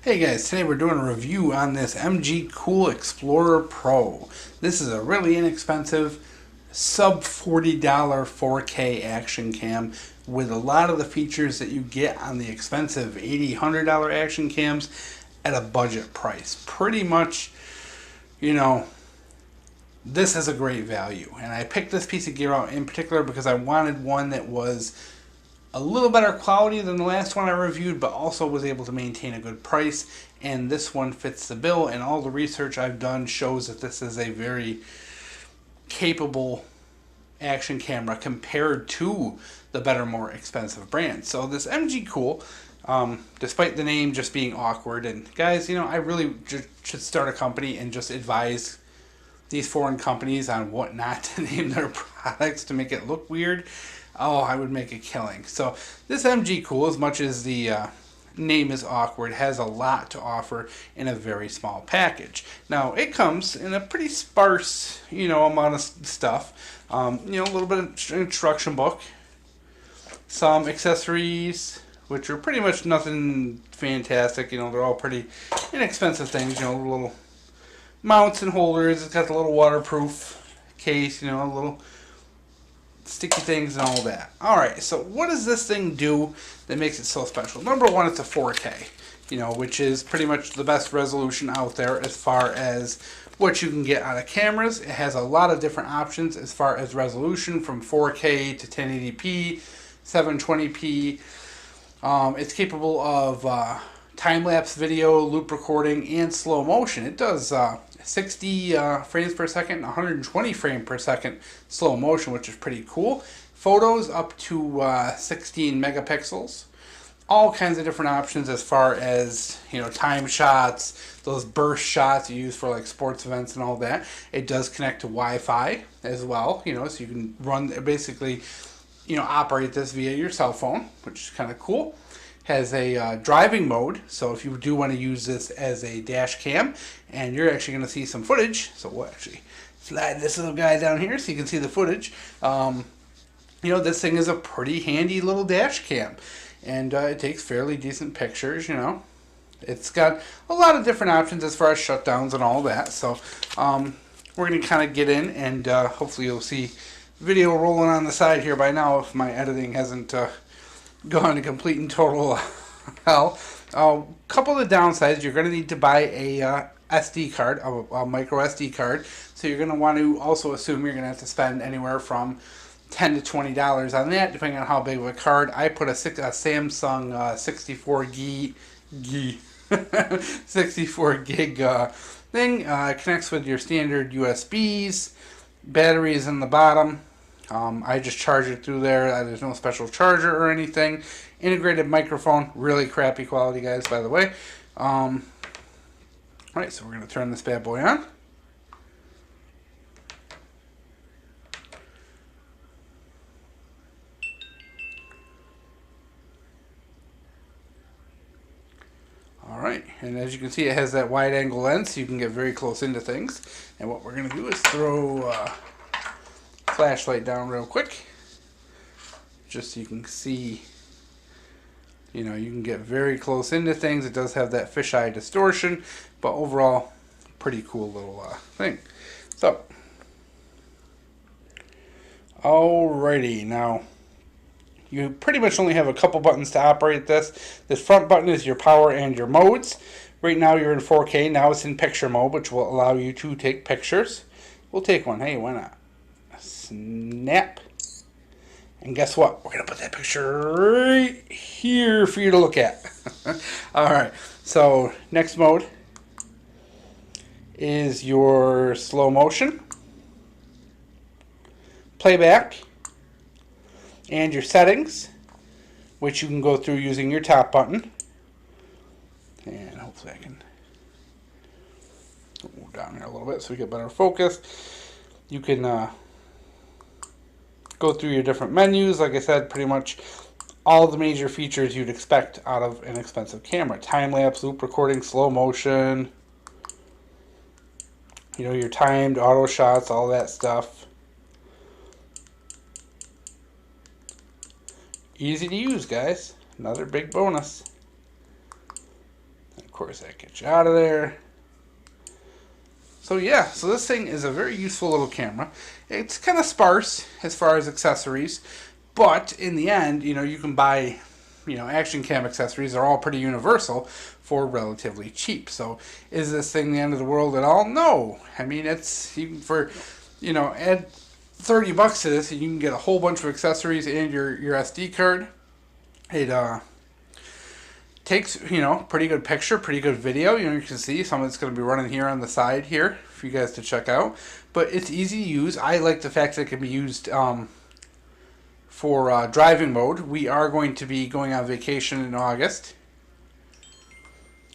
Hey guys, today we're doing a review on this MgCool Explorer Pro. This is a really inexpensive, sub $40 4K action cam with a lot of the features that you get on the expensive $80, $100 action cams at a budget price. Pretty much, this is a great value. And I picked this piece of gear out in particular because I wanted one that was a little better quality than the last one I reviewed, but also was able to maintain a good price. And this one fits the bill, and all the research I've done shows that this is a very capable action camera compared to the better, more expensive brands. So this MgCool, despite the name just being awkward, and guys, I really should start a company and just advise these foreign companies on what not to name their products to make it look weird. Oh, I would make a killing. So this MgCool, as much as the name is awkward, has a lot to offer in a very small package. Now, it comes in a pretty sparse, amount of stuff. A little bit of instruction book, some accessories, which are pretty much nothing fantastic. They're all pretty inexpensive things. Little mounts and holders. It's got the little waterproof case. A little sticky things and all that. Alright, so what does this thing do that makes it so special? Number one, it's a 4K, which is pretty much the best resolution out there as far as what you can get out of cameras. It has a lot of different options as far as resolution, from 4K to 1080p, 720p. It's capable of time-lapse video, loop recording, and slow motion. It does 60 frames per second and 120 frames per second slow motion, which is pretty cool. Photos up to 16 megapixels. All kinds of different options as far as, time shots, those burst shots you use for like sports events and all that. It does connect to Wi-Fi as well, so you can run, basically, operate this via your cell phone, which is kind of cool. Has a driving mode, so if you do want to use this as a dash cam, and you're actually going to see some footage, so we'll actually slide this little guy down here so you can see the footage. This thing is a pretty handy little dash cam, and it takes fairly decent pictures. It's got a lot of different options as far as shutdowns and all that, so we're going to kind of get in, and hopefully you'll see video rolling on the side here by now if my editing hasn't gone to complete and total hell. A couple of the downsides: you're going to need to buy a SD card, a micro SD card. So you're going to want to also assume you're going to have to spend anywhere from $10 to $20 on that, depending on how big of a card. I put a Samsung 64 gig 64 gig thing. It connects with your standard USBs. Battery is in the bottom. I just charge it through there. There's no special charger or anything. Integrated microphone, really crappy quality, guys, by the way. Alright, so we're going to turn this bad boy on. Alright, and as you can see, it has that wide angle lens, so you can get very close into things. And what we're going to do is throw flashlight down real quick, just so you can see, you can get very close into things. It does have that fisheye distortion, but overall, pretty cool little thing. So, alrighty, now, you pretty much only have a couple buttons to operate this. This front button is your power and your modes. Right now you're in 4K, now it's in picture mode, which will allow you to take pictures. We'll take one, hey, why not? Snap. And guess what? We're going to put that picture right here for you to look at. Alright, so next mode is your slow motion, playback, and your settings, which you can go through using your top button. And hopefully I can move down here a little bit so we get better focus. You can go through your different menus. Like I said, pretty much all the major features you'd expect out of an expensive camera. Time-lapse, loop recording, slow motion, your timed auto shots, all that stuff. Easy to use, guys. Another big bonus. course, that gets you out of there. So yeah, so this thing is a very useful little camera. It's kind of sparse as far as accessories, but in the end, you know, you can buy, you know, action cam accessories. They're all pretty universal for relatively cheap. So is this thing the end of the world at all? No. I mean, it's even for, you know, add $30 to this and you can get a whole bunch of accessories and your SD card. It takes, you know, pretty good picture, pretty good video. You know, you can see some of it's going to be running here on the side here for you guys to check out. But it's easy to use. I like the fact that it can be used for driving mode. We are going to be going on vacation in August.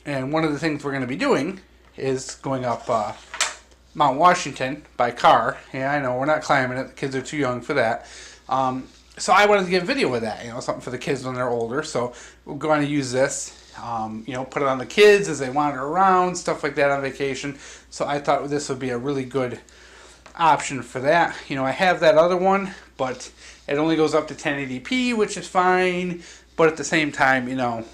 And one of the things we're going to be doing is going up Mount Washington by car. Yeah, I know, we're not climbing it. The kids are too young for that. So I wanted to get a video of that, you know, something for the kids when they're older. So we're going to use this, you know, put it on the kids as they wander around, stuff like that on vacation. So I thought this would be a really good option for that. You know, I have that other one, but it only goes up to 1080p, which is fine. But at the same time, you know,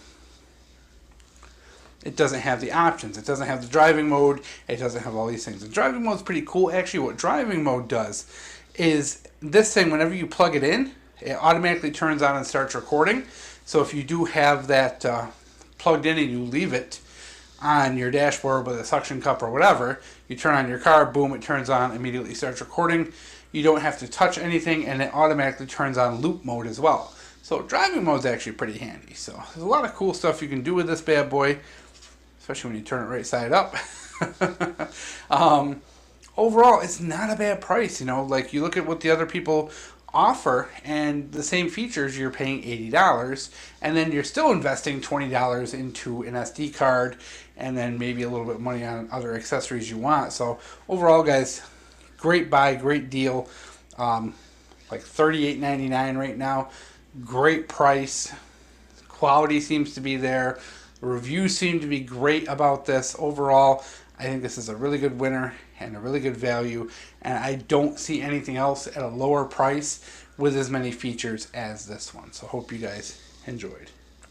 it doesn't have the options. It doesn't have the driving mode. It doesn't have all these things. The driving mode is pretty cool. Actually, what driving mode does is this thing, whenever you plug it in, it automatically turns on and starts recording. So if you do have that plugged in and you leave it on your dashboard with a suction cup or whatever, you turn on your car, boom, it turns on, immediately starts recording. You don't have to touch anything, and it automatically turns on loop mode as well. So driving mode is actually pretty handy. So there's a lot of cool stuff you can do with this bad boy, especially when you turn it right side up. Overall, it's not a bad price. You know, like you look at what the other people offer and the same features, you're paying $80, and then you're still investing $20 into an SD card and then maybe a little bit of money on other accessories you want. So overall, guys, great buy, great deal. Like $38.99 right now. Great price. Quality seems to be there. Reviews seem to be great about this. Overall, I think this is a really good winner and a really good value, and I don't see anything else at a lower price with as many features as this one. So hope you guys enjoyed.